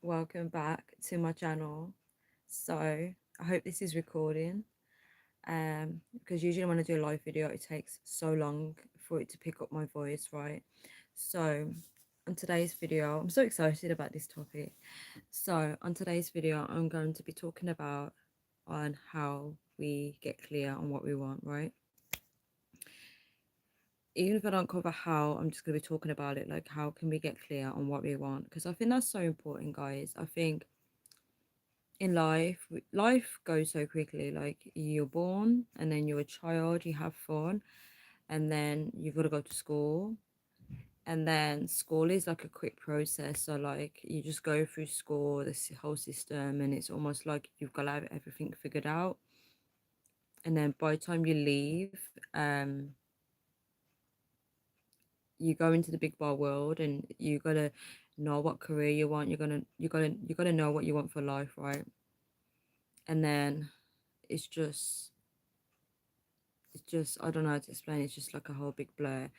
welcome back to my channel. So I hope this is recording. Because usually when I do a live video, it takes so long for it to pick up my voice, right? So on today's video, I'm so excited about this topic. So on today's video, I'm going to be talking about on how we get clear on what we want, right? Even if I don't cover how, I'm just going to be talking about it, like how can we get clear on what we want? Because I think that's so important, guys. I think in life goes so quickly. Like you're born and then you're a child, you have fun, and then you've got to go to school, and then school is like a quick process. So like you just go through school, this whole system, and it's almost like you've got to have everything figured out. And then by the time you leave, you go into the big bar world, and you gotta know what career you want. You gotta know what you want for life, right? And then it's just I don't know how to explain. It's just like a whole big blur.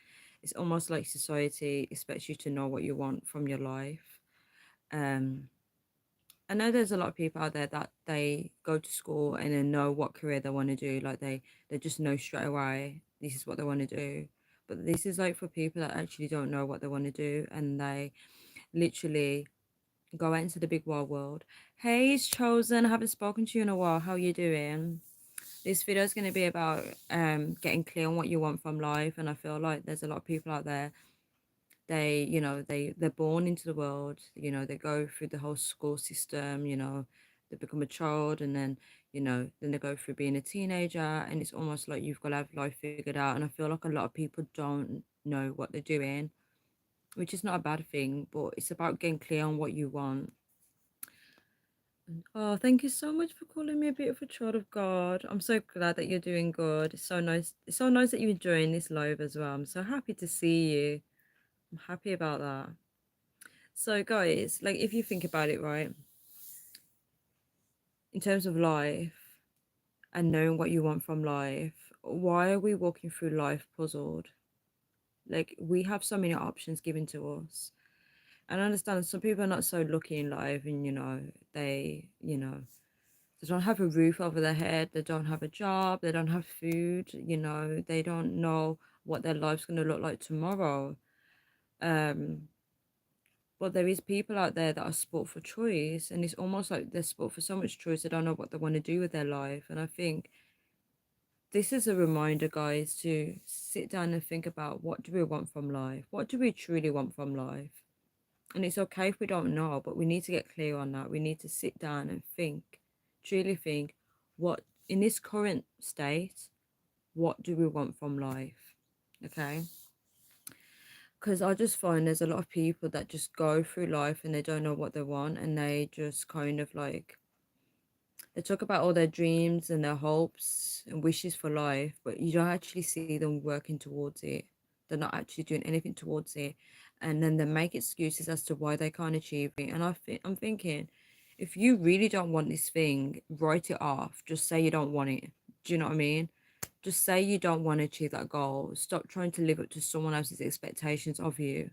It's almost like society expects you to know what you want from your life. Um, I know there's a lot of people out there that they go to school and then know what career they want to do. Like they just know straight away this is what they want to do. But this is like for people that actually don't know what they want to do, and they literally go out into the big wild world. Hey, it's Chosen. I haven't spoken to you in a while. How you doing? This video is going to be about getting clear on what you want from life, and I feel like there's a lot of people out there. They're born into the world. They go through the whole school system. They become a child, and then then they go through being a teenager, and it's almost like you've got to have life figured out. And I feel like a lot of people don't know what they're doing, which is not a bad thing, but it's about getting clear on what you want. Oh, thank you so much for calling me a beautiful child of God. I'm so glad that you're doing good. It's so nice. It's so nice that you're enjoying this live as well. I'm so happy to see you. I'm happy about that. So, guys, like if you think about it, right, in terms of life and knowing what you want from life, why are we walking through life puzzled? Like we have so many options given to us. And I understand some people are not so lucky in life, and they don't have a roof over their head, they don't have a job, they don't have food, they don't know what their life's going to look like tomorrow. Um, but there is people out there that are sport for choice, and it's almost like they're sport for so much choice they don't know what they want to do with their life. And I think this is a reminder, guys, to sit down and think about what do we want from life? What do we truly want from life? And it's okay if we don't know, but we need to get clear on that. We need to sit down and think, truly think, what in this current state, what do we want from life? Okay. Because I just find there's a lot of people that just go through life and they don't know what they want, and they just kind of like they talk about all their dreams and their hopes and wishes for life, but you don't actually see them working towards it. They're not actually doing anything towards it, and then they make excuses as to why they can't achieve it. And I'm thinking, if you really don't want this thing, write it off. Just say you don't want it. Do you know what I mean? Just say you don't want to achieve that goal. Stop trying to live up to someone else's expectations of you.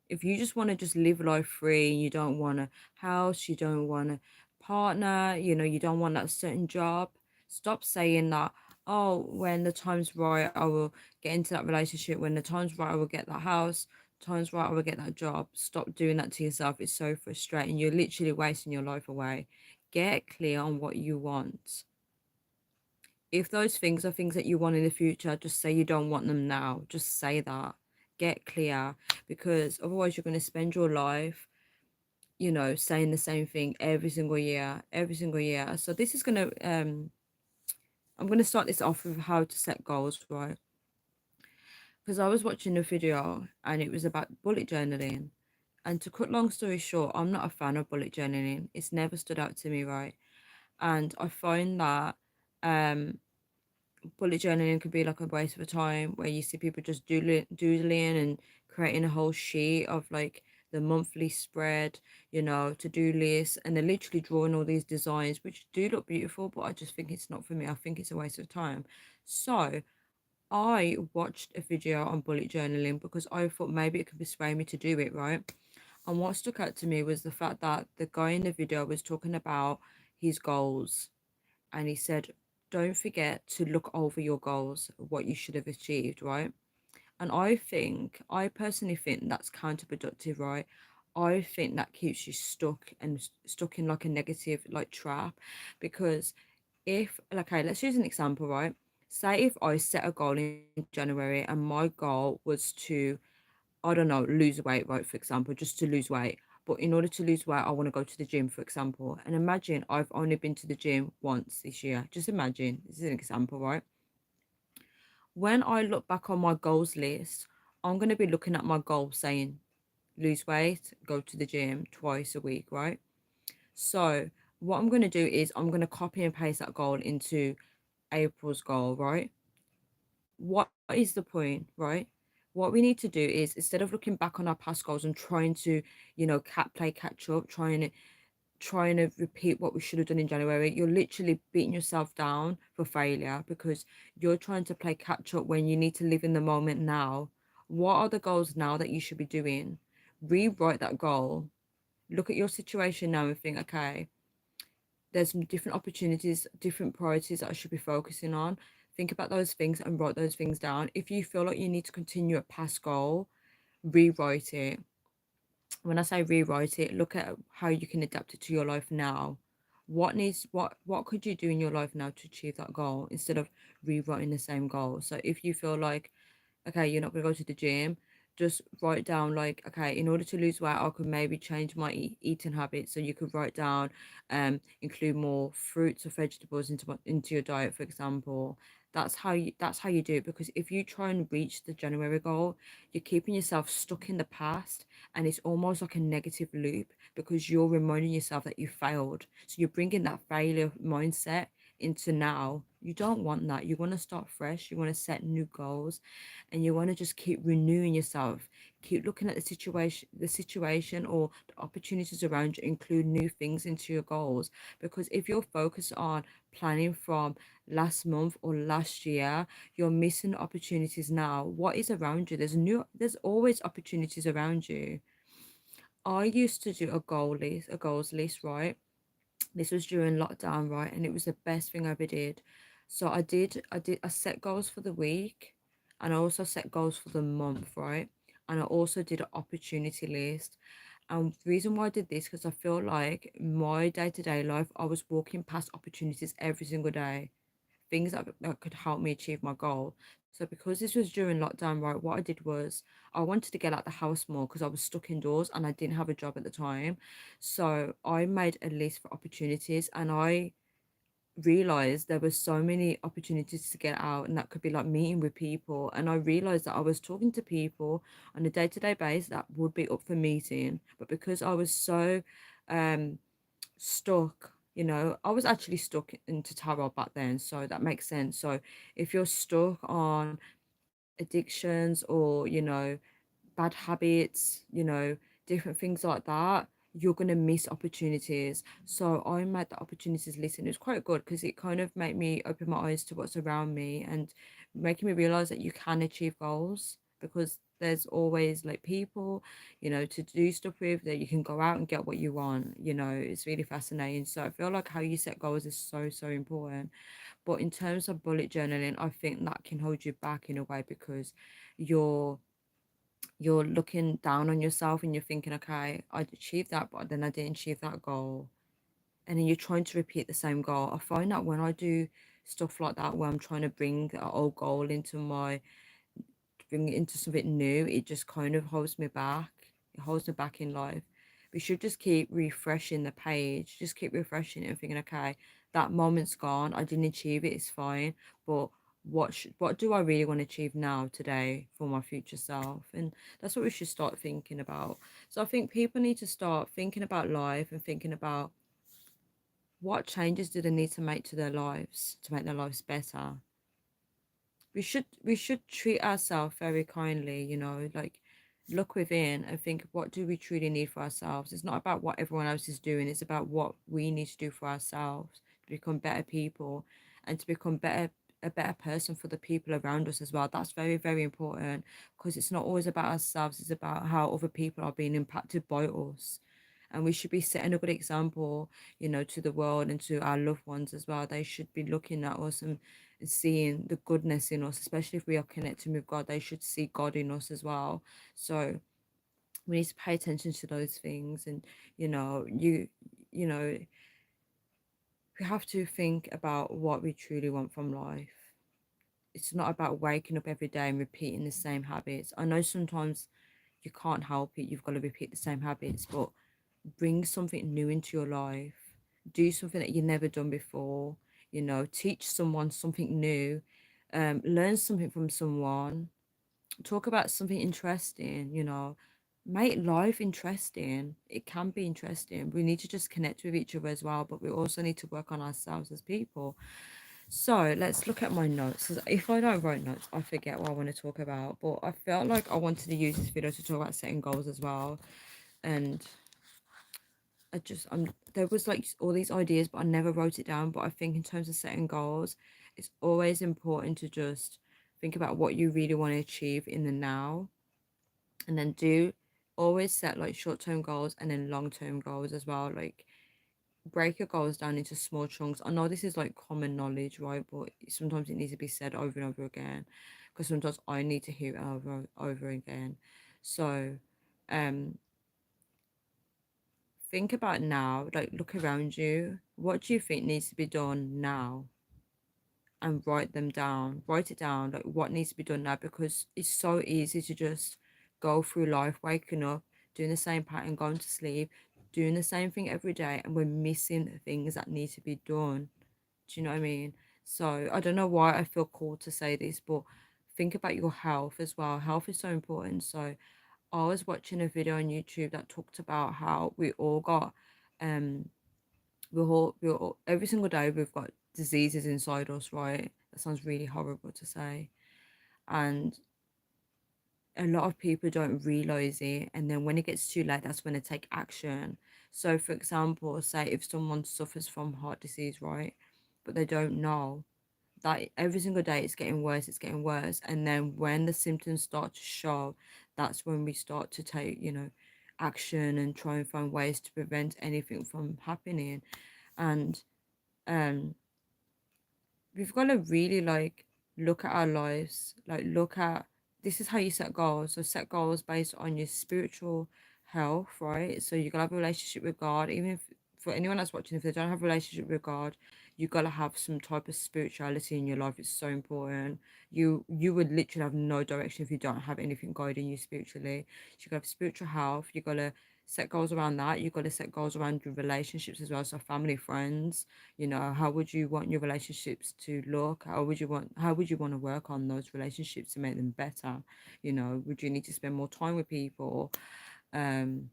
If you just want to just live life free, you don't want a house, you don't want a partner, you don't want that certain job, stop saying that, oh, when the time's right, I will get into that relationship. When the time's right, I will get that house. Time's right, I will get that job. Stop doing that to yourself. It's so frustrating. You're literally wasting your life away. Get clear on what you want. If those things are things that you want in the future, just say you don't want them now. Just say that. Get clear, because otherwise you're going to spend your life, saying the same thing every single year. So this is going to I'm going to start this off with how to set goals, right? Because I was watching a video and it was about bullet journaling. And to cut long story short, I'm not a fan of bullet journaling. It's never stood out to me, right? And I find that um bullet journaling could be like a waste of time, where you see people just doodling and creating a whole sheet of like the monthly spread, to-do list, and they're literally drawing all these designs which do look beautiful, but I just think it's not for me. I think it's a waste of time. So I watched a video on bullet journaling because I thought maybe it could persuade me to do it, right? And what stuck out to me was the fact that the guy in the video was talking about his goals, and he said, don't forget to look over your goals, what you should have achieved, right? And I personally think that's counterproductive, right? I think that keeps you stuck and stuck in like a negative like trap. Because if, okay, let's use an example, right? Say if I set a goal in January and my goal was to, I don't know, lose weight, right? For example, just to lose weight. But in order to lose weight, I want to go to the gym, for example. And imagine I've only been to the gym once this year. Just imagine, this is an example, right? When I look back on my goals list, I'm going to be looking at my goal saying lose weight, go to the gym twice a week, right? So, what I'm going to do is I'm going to copy and paste that goal into April's goal, right? What is the point, right? What we need to do is instead of looking back on our past goals and trying to, play catch up, trying to repeat what we should have done in January, you're literally beating yourself down for failure because you're trying to play catch up when you need to live in the moment now. What are the goals now that you should be doing? Rewrite that goal. Look at your situation now and think, okay, there's some different opportunities, different priorities that I should be focusing on. Think about those things and write those things down. If you feel like you need to continue a past goal, rewrite it. When I say rewrite it, look at how you can adapt it to your life now. What could you do in your life now to achieve that goal instead of rewriting the same goal? So if you feel like, okay, you're not gonna go to the gym, just write down like, okay, in order to lose weight, I could maybe change my eating habits. So you could write down, include more fruits or vegetables into your diet, for example. That's how you do it, because if you try and reach the January goal, you're keeping yourself stuck in the past, and it's almost like a negative loop because you're reminding yourself that you failed. So you're bringing that failure mindset into now. You don't want that. You want to start fresh. You want to set new goals, and you want to just keep renewing yourself. Keep looking at the situation or the opportunities around you. Include new things into your goals, because if you're focused on planning from last month or last year, you're missing opportunities now. What is around you? There's always opportunities around you. I used to do a goals list, right? This was during lockdown, right? And it was the best thing I ever did. So I set goals for the week, and I also set goals for the month, right? And I also did an opportunity list. And the reason why I did this, because I feel like my day-to-day life, I was walking past opportunities every single day, things that could help me achieve my goal. So because this was during lockdown, right, what I did was I wanted to get out the house more because I was stuck indoors and I didn't have a job at the time. So I made a list for opportunities, and I realized there were so many opportunities to get out, and that could be like meeting with people. And I realized that I was talking to people on a day-to-day basis that would be up for meeting, but because I was so um stuck, I was actually stuck into tarot back then, so that makes sense. So if you're stuck on addictions or, bad habits, different things like that, you're going to miss opportunities. So I made the opportunities list, and it was quite good because it kind of made me open my eyes to what's around me and making me realize that you can achieve goals, because there's always like people, to do stuff with, that you can go out and get what you want. It's really fascinating. So I feel like how you set goals is so, so important. But in terms of bullet journaling, I think that can hold you back in a way, because you're you're looking down on yourself and you're thinking, okay, I achieved that, but then I didn't achieve that goal. And then you're trying to repeat the same goal. I find that when I do stuff like that, where I'm trying to bring an old goal bring it into something new, it just kind of holds me back. It holds me back in life. We should just keep refreshing the page, just keep refreshing it and thinking, okay, that moment's gone. I didn't achieve it, it's fine. But what do I really want to achieve now today for my future self? And that's what we should start thinking about. So I think people need to start thinking about life and thinking about what changes do they need to make to their lives to make their lives better. We should treat ourselves very kindly, like look within and think, what do we truly need for ourselves? It's not about what everyone else is doing, it's about what we need to do for ourselves to become better people and to become better a better person for the people around us as well. That's very, very important, because it's not always about ourselves, it's about how other people are being impacted by us. And we should be setting a good example, to the world and to our loved ones as well. They should be looking at us and seeing the goodness in us, especially if we are connecting with God. They should see God in us as well. So we need to pay attention to those things. And you know you you know we have to think about what we truly want from life. It's not about waking up every day and repeating the same habits. I know sometimes you can't help it, you've got to repeat the same habits, but bring something new into your life. Do something that you've never done before. Teach someone something new. Learn something from someone. Talk about something interesting. Make life interesting. It can be interesting. We need to just connect with each other as well, but we also need to work on ourselves as people. So let's look at my notes. 'Cause if I don't write notes, I forget what I want to talk about. But I felt like I wanted to use this video to talk about setting goals as well. And there was like all these ideas, but I never wrote it down. But I think in terms of setting goals, it's always important to just think about what you really want to achieve in the now, and then do always set like short-term goals and then long-term goals as well. Like, break your goals down into small chunks. I know this is like common knowledge, right? But sometimes it needs to be said over and over again, because sometimes I need to hear it over again. So, um, think about now, like look around you. What do you think needs to be done now? And write them down. Write it down, like what needs to be done now, because it's so easy to just go through life, waking up, doing the same pattern, going to sleep, doing the same thing every day, and we're missing things that need to be done. Do you know what I mean? So I don't know why I feel called to say this, but think about your health as well. Health is so important. So I was watching a video on YouTube that talked about how um we all every single day we've got diseases inside us, right? That sounds really horrible to say. And a lot of people don't realize it, and then when it gets too late, that's when they take action. So for example, say if someone suffers from heart disease, right, but they don't know that every single day it's getting worse, and then when the symptoms start to show, that's when we start to take action and try and find ways to prevent anything from happening. And um we've got to really like look at our lives, like look at, this is how you set goals. So set goals based on your spiritual health, right? So you gotta have a relationship with God. Even if, for anyone that's watching, if they don't have a relationship with God, you gotta have some type of spirituality in your life. It's so important. You would literally have no direction if you don't have anything guiding you spiritually. So you gotta have spiritual health. You gotta set goals around that. You gotta set goals around your relationships as well. So family, friends, how would you want your relationships to look? How would you want to work on those relationships to make them better? Would you need to spend more time with people? um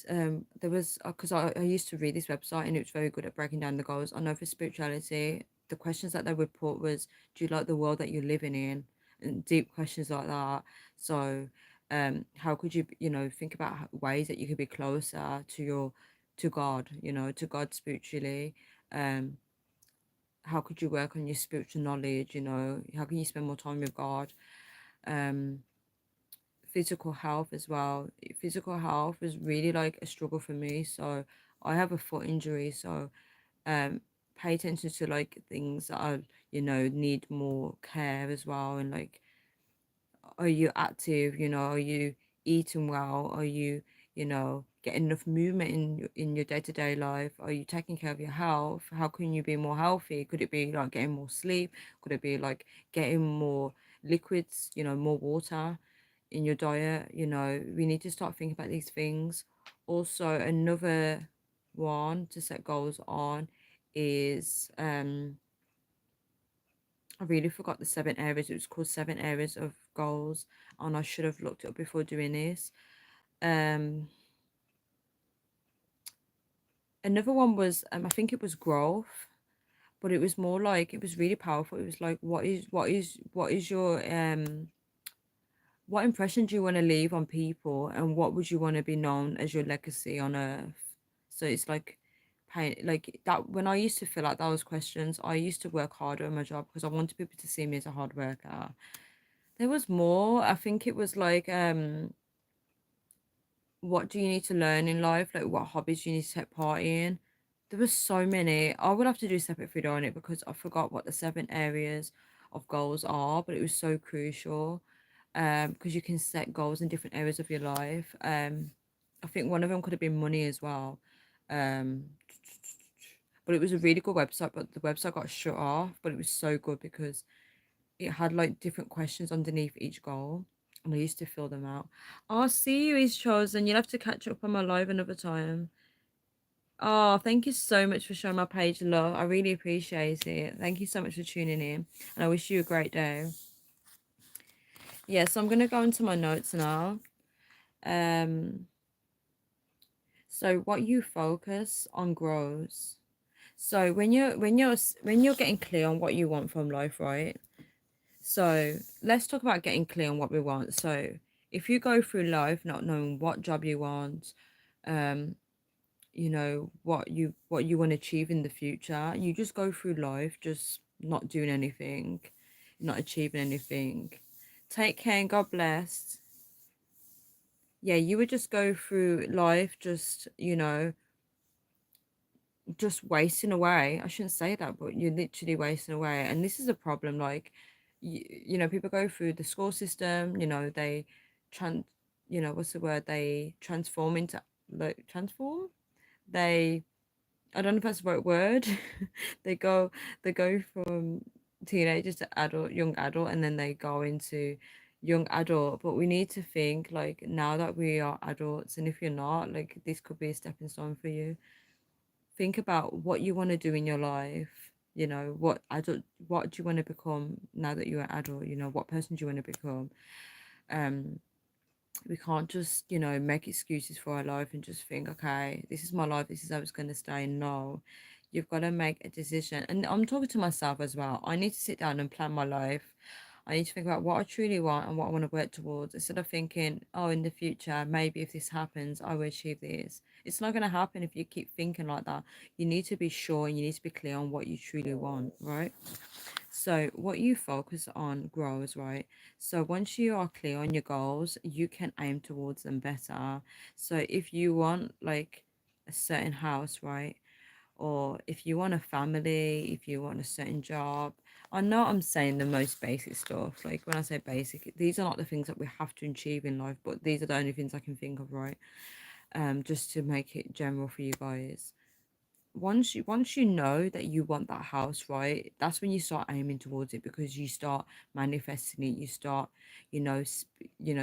there was, because I used to read this website, and it was very good at breaking down the goals. I know for spirituality, the questions that they would put was, do you like the world that you're living in? And deep questions like that. So how could you think about ways that you could be closer to God, to God spiritually. um how could you work on your spiritual knowledge? How can you spend more time with God? um Physical health as well. Physical health is really like a struggle for me. So I have a foot injury, so um pay attention to like things that are, need more care as well. And like, are you active? Are you eating well? Are you, getting enough movement in your day-to-day life? Are you taking care of your health? How can you be more healthy? Could it be like getting more sleep? Could it be like getting more liquids, more water in your diet? We need to start thinking about these things. Also, another one to set goals on is I really forgot the 7 areas. It was called 7 areas of goals, and I should have looked it up before doing this. Um, Another one was I think it was growth, but it was more like, it was really powerful. It was like, what is your what impression do you want to leave on people, and what would you want to be known as your legacy on earth? So it's like pain like that. When I used to fill out those questions, I used to work harder in my job because I wanted people to see me as a hard worker. There was more. I think it was like, what do you need to learn in life? Like, what hobbies do you need to take part in? There was so many. I would have to do a separate video on it because I forgot what the 7 areas of goals are, but it was so crucial. Because you can set goals in different areas of your life. I think one of them could have been money as well. Um, but it was a really good website, but the website got shut off. But it was so good because it had like different questions underneath each goal, and I used to fill them out. I'll see you, is chosen. You'll have to catch up on my live another time. Oh, thank you so much for showing my page love. I really appreciate it. Thank you so much for tuning in, and I wish you a great day. Yeah, so I'm gonna go into my notes now. Um, so what you focus on grows. So when you're getting clear on what you want from life, right? So let's talk about getting clear on what we want. So if you go through life not knowing what job you want, um, what you want to achieve in the future, you just go through life just not doing anything, not achieving anything. Take care and God bless. Yeah, you would just go through life just wasting away. I shouldn't say that, but you're literally wasting away. And this is a problem. Like, people go through the school system, they trans, what's the word? They transform into, like, transform. They, I don't know if that's the right word. they go, they go from teenagers to adult, young adult, and then they go into young adult. But we need to think like now that we are adults, and if you're not, like, this could be a stepping stone for you. Think about what you want to do in your life. What do you want to become now that you're an adult? What person do you want to become? um we can't just make excuses for our life and just think, okay, this is my life, this is how it's going to stay. No, you've got to make a decision. And I'm talking to myself as well. I need to sit down and plan my life. I need to think about what I truly want and what I want to work towards, instead of thinking, oh, in the future, maybe if this happens, I will achieve this. It's not going to happen if you keep thinking like that. You need to be sure and you need to be clear on what you truly want, right? So what you focus on grows, right? So once you are clear on your goals, you can aim towards them better. So if you want like a certain house, right? Or if you want a family, if you want a certain job. I know I'm saying the most basic stuff. Like, when I say basic, these are not the things that we have to achieve in life, but these are the only things I can think of, right? Just to make it general for you guys. Once you know that you want that house, right, that's when you start aiming towards it, because you start manifesting it. You start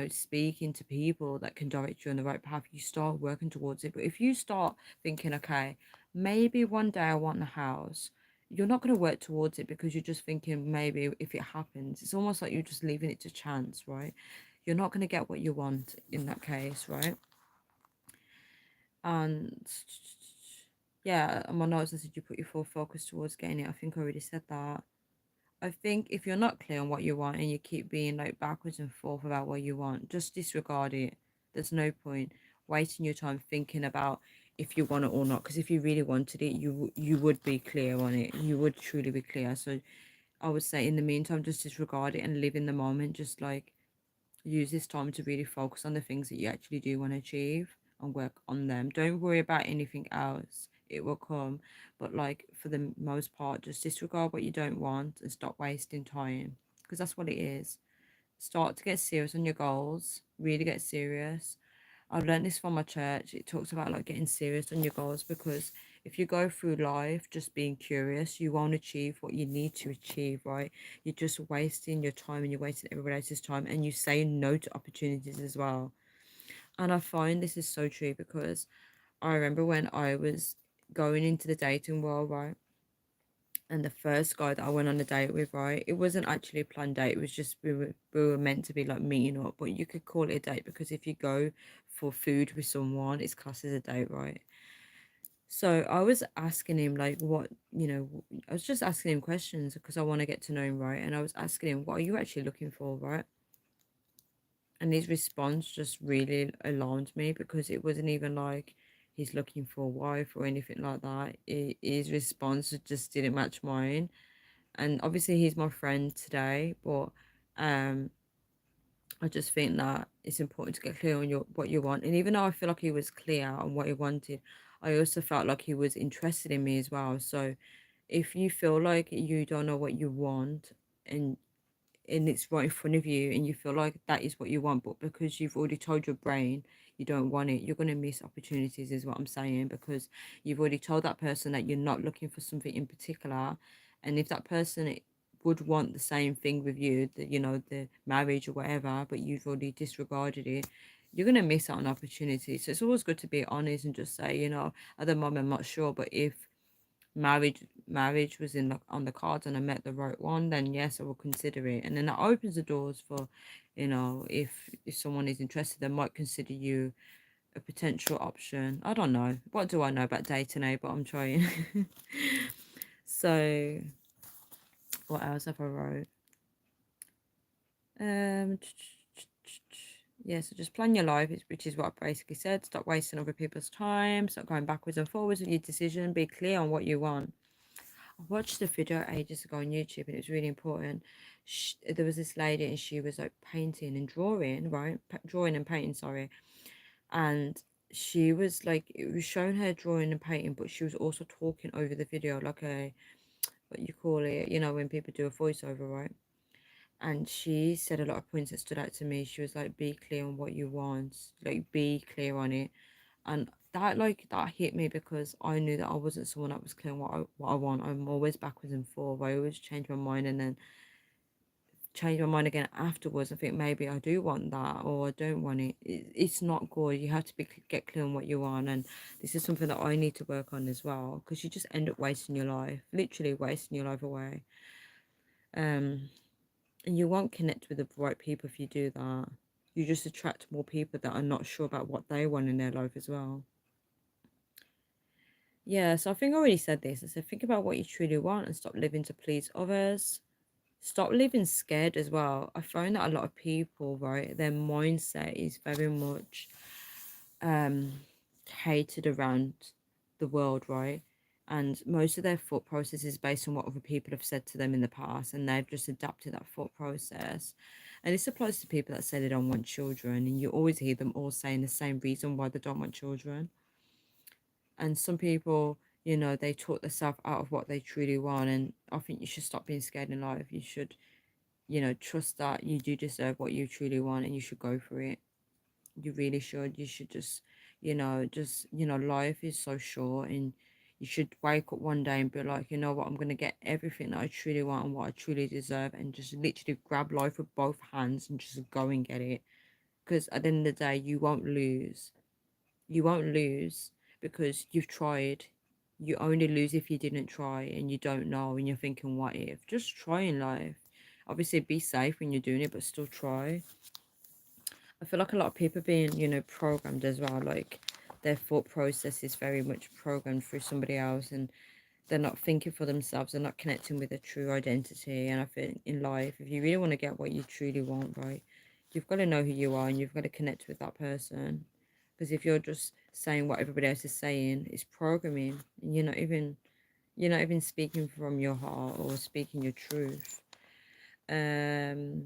speaking to people that can direct you on the right path. You start working towards it. But if you start thinking, okay, maybe one day I want a house, you're not going to work towards it, because you're just thinking maybe if it happens. It's almost like you're just leaving it to chance, right? You're not going to get what you want in that case, right? And yeah, on my notes, I said you put your full focus towards getting it. I think I already said that. I think if you're not clear on what you want and you keep being like backwards and forth about what you want, just disregard it. There's no point wasting your time thinking about if you want it or not. Because if you really wanted it, you would be clear on it. You would truly be clear. So I would say in the meantime, just disregard it and live in the moment. Just like use this time to really focus on the things that you actually do want to achieve and work on them. Don't worry about anything else. It will come. But like, for the most part, just disregard what you don't want and stop wasting time, because that's what it is. Start to get serious on your goals. Really get serious. I've learned this from my church. It talks about like getting serious on your goals, because if you go through life just being curious, you won't achieve what you need to achieve, right? You're just wasting your time and you're wasting everybody else's time, and you say no to opportunities as well. And I find this is so true, because I remember when I was going into the dating world, right? And the first guy that I went on a date with, right, it wasn't actually a planned date. It was just we were meant to be like meeting up, but you could call it a date, because if you go for food with someone, it's classed as a date, right? So I was asking him like I was just asking him questions because I want to get to know him, right? And I was asking him, what are you actually looking for, right? And his response just really alarmed me, because it wasn't even like he's looking for a wife or anything like that. His response just didn't match mine. And obviously he's my friend today, but um I just think that it's important to get clear on your what you want. And even though I feel like he was clear on what he wanted, I also felt like he was interested in me as well. So if you feel like you don't know what you want, and it's right in front of you and you feel like that is what you want, but because you've already told your brain you don't want it, you're going to miss opportunities, is what I'm saying, because you've already told that person that you're not looking for something in particular. And if that person would want the same thing with you, the, the marriage or whatever, but you've already disregarded it, you're going to miss out on opportunities. So it's always good to be honest and just say, at the moment I'm not sure, but if marriage was in on the cards and I met the right one, then yes, I will consider it. And then that opens the doors for, if someone is interested, they might consider you a potential option. I don't know. What do I know about dating, but I'm trying. So what else have I wrote? Um, yeah, so just plan your life, which is what I basically said. Stop wasting other people's time. Stop going backwards and forwards with your decision. Be clear on what you want. I watched a video ages ago on YouTube and it was really important. There was this lady and she was like painting and drawing, right? Drawing and painting, sorry. And she was like, it was showing her drawing and painting, but she was also talking over the video, like what you call it, when people do a voiceover, right? And she said a lot of points that stood out to me. She was like, be clear on what you want, like, be clear on it. And that hit me because I knew that I wasn't someone that was clear on what I want. I'm always backwards and forth. I always change my mind and then change my mind again afterwards. I think maybe I do want that or I don't want it. It's not good. You have to get clear on what you want, and this is something that I need to work on as well, because you just end up wasting your life, literally wasting your life away. Um, and you won't connect with the right people if you do that. You just attract more people that are not sure about what they want in their life as well. Yeah, so I think I already said this. I said, think about what you truly want and stop living to please others. Stop living scared as well. I find that a lot of people, right, their mindset is very much um catered around the world, right? And most of their thought process is based on what other people have said to them in the past, and they've just adapted that thought process. And this applies to people that say they don't want children, and you always hear them all saying the same reason why they don't want children. And some people, they talk themselves out of what they truly want. And I think you should stop being scared in life. You should, trust that you do deserve what you truly want and you should go for it. You really should. You should just, life is so short, and you should wake up one day and be like, you know what, I'm going to get everything that I truly want and what I truly deserve, and just literally grab life with both hands and just go and get it. Because at the end of the day, you won't lose. You won't lose because you've tried. You only lose if you didn't try and you don't know and you're thinking, what if? Just try in life. Obviously, be safe when you're doing it, but still try. I feel like a lot of people are being, programmed as well. Like their thought process is very much programmed through somebody else, and they're not thinking for themselves. They're not connecting with a true identity. And I think in life, if you really want to get what you truly want, right, you've got to know who you are and you've got to connect with that person. Because if you're just saying what everybody else is saying, it's programming, and you're not even speaking from your heart or speaking your truth. Um,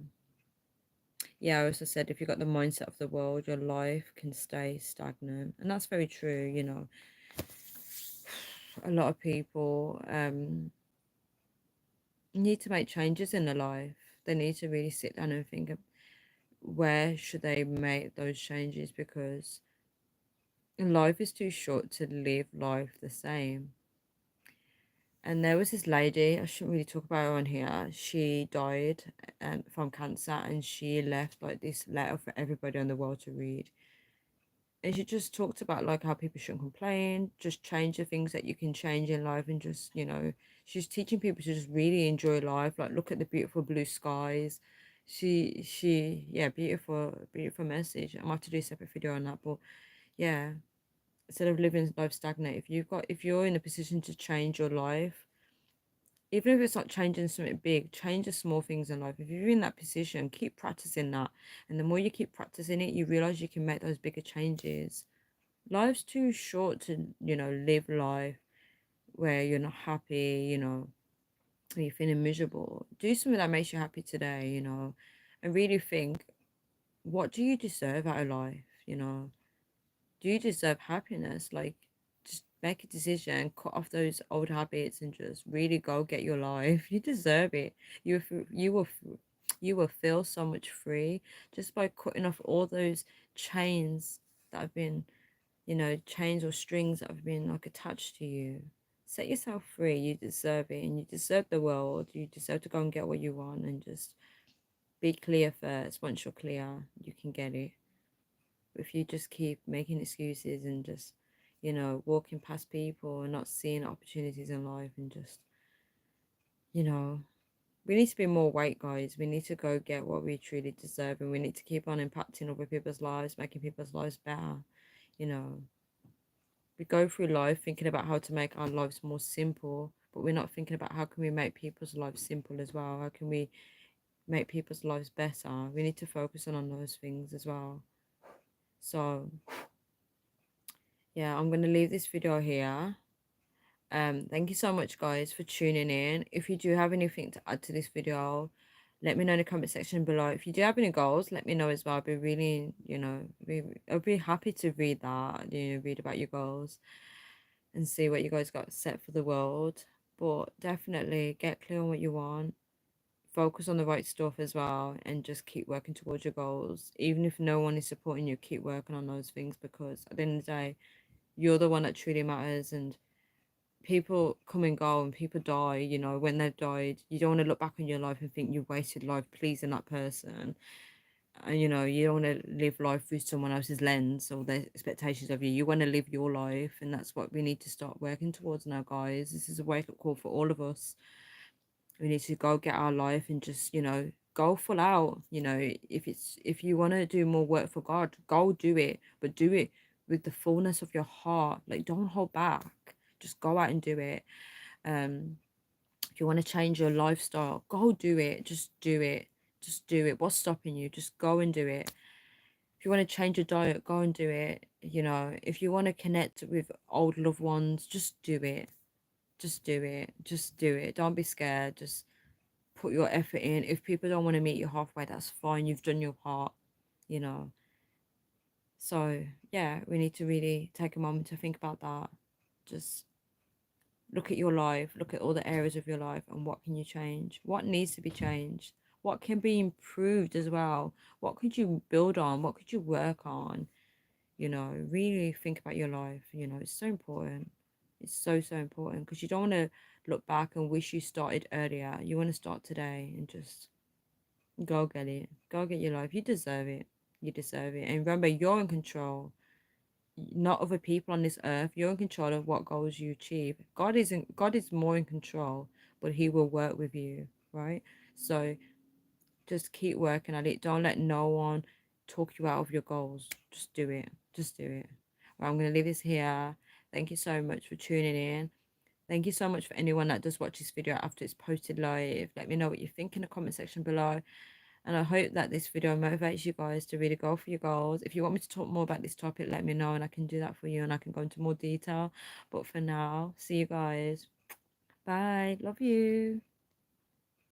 yeah, I also said if you've got the mindset of the world, your life can stay stagnant. And that's very true, A lot of people need to make changes in their life. They need to really sit down and think of where should they make those changes, because life is too short to live life the same. And there was this lady, I shouldn't really talk about her on here. She died from cancer, and she left like this letter for everybody in the world to read. And she just talked about like how people shouldn't complain, just change the things that you can change in life, and just, she's teaching people to just really enjoy life. Like look at the beautiful blue skies. Yeah, beautiful message. I might have to do a separate video on that, but yeah, instead of living life stagnant, if you're in a position to change your life, even if it's not changing something big, change the small things in life. If you're in that position, keep practicing that. And the more you keep practicing it, you realize you can make those bigger changes. Life's too short to, live life where you're not happy, where you're feeling miserable. Do something that makes you happy today, and really think, what do you deserve out of life, Do you deserve happiness? Like, just make a decision, cut off those old habits, and just really go get your life. You deserve it. You will feel so much free just by cutting off all those chains that have been, chains or strings that have been like attached to you. Set yourself free. You deserve it, and you deserve the world. You deserve to go and get what you want, and just be clear first. Once you're clear, you can get it. If you just keep making excuses and just, walking past people and not seeing opportunities in life, and just, you know, we need to be more white, guys. We need to go get what we truly deserve, and we need to keep on impacting other people's lives, making people's lives better. You know, we go through life thinking about how to make our lives more simple, but we're not thinking about how can we make people's lives simple as well. How can we make people's lives better? We need to focus on those things as well. So yeah, I'm gonna leave this video here. Thank you so much, guys, for tuning in. If you do have anything to add to this video, let me know in the comment section below. If you do have any goals, let me know as well. I'd be really, I'd be happy to read that, read about your goals and see what you guys got set for the world. But definitely get clear on what you want, focus on the right stuff as well, and just keep working towards your goals. Even if no one is supporting you, keep working on those things, because at the end of the day, you're the one that truly matters. And people come and go and people die, when they've died, you don't want to look back on your life and think you wasted life pleasing that person. And you don't want to live life through someone else's lens or their expectations of you. You want to live your life, and that's what we need to start working towards now, guys. This is a wake-up call for all of us. We need to go get our life and just, go full out. If you want to do more work for God, go do it, but do it with the fullness of your heart. Like, don't hold back, just go out and do it. If you want to change your lifestyle, go do it. Just do it. Just do it. What's stopping you? Just go and do it. If you want to change your diet, go and do it. If you want to connect with old loved ones, just do it. Just do it. Just do it. Don't be scared. Just put your effort in. If people don't want to meet you halfway, that's fine. You've done your part, you know. So yeah, we need to really take a moment to think about that. Just look at your life, look at all the areas of your life, and what can you change? What needs to be changed? What can be improved as well? What could you build on? What could you work on? Really think about your life. It's so important. It's so, so important, because you don't want to look back and wish you started earlier. You want to start today and just go get it. Go get your life. You deserve it. You deserve it. And remember, you're in control, not other people on this earth. You're in control of what goals you achieve. God is more in control, but he will work with you, right? So just keep working at it. Don't let no one talk you out of your goals. Just do it. Just do it. Right, I'm gonna leave this here. Thank you so much for tuning in. Thank you so much for anyone that does watch this video after it's posted live. Let me know what you think in the comment section below. And I hope that this video motivates you guys to really go for your goals. If you want me to talk more about this topic, let me know and I can do that for you, and I can go into more detail. But for now, see you guys. Bye. Love you.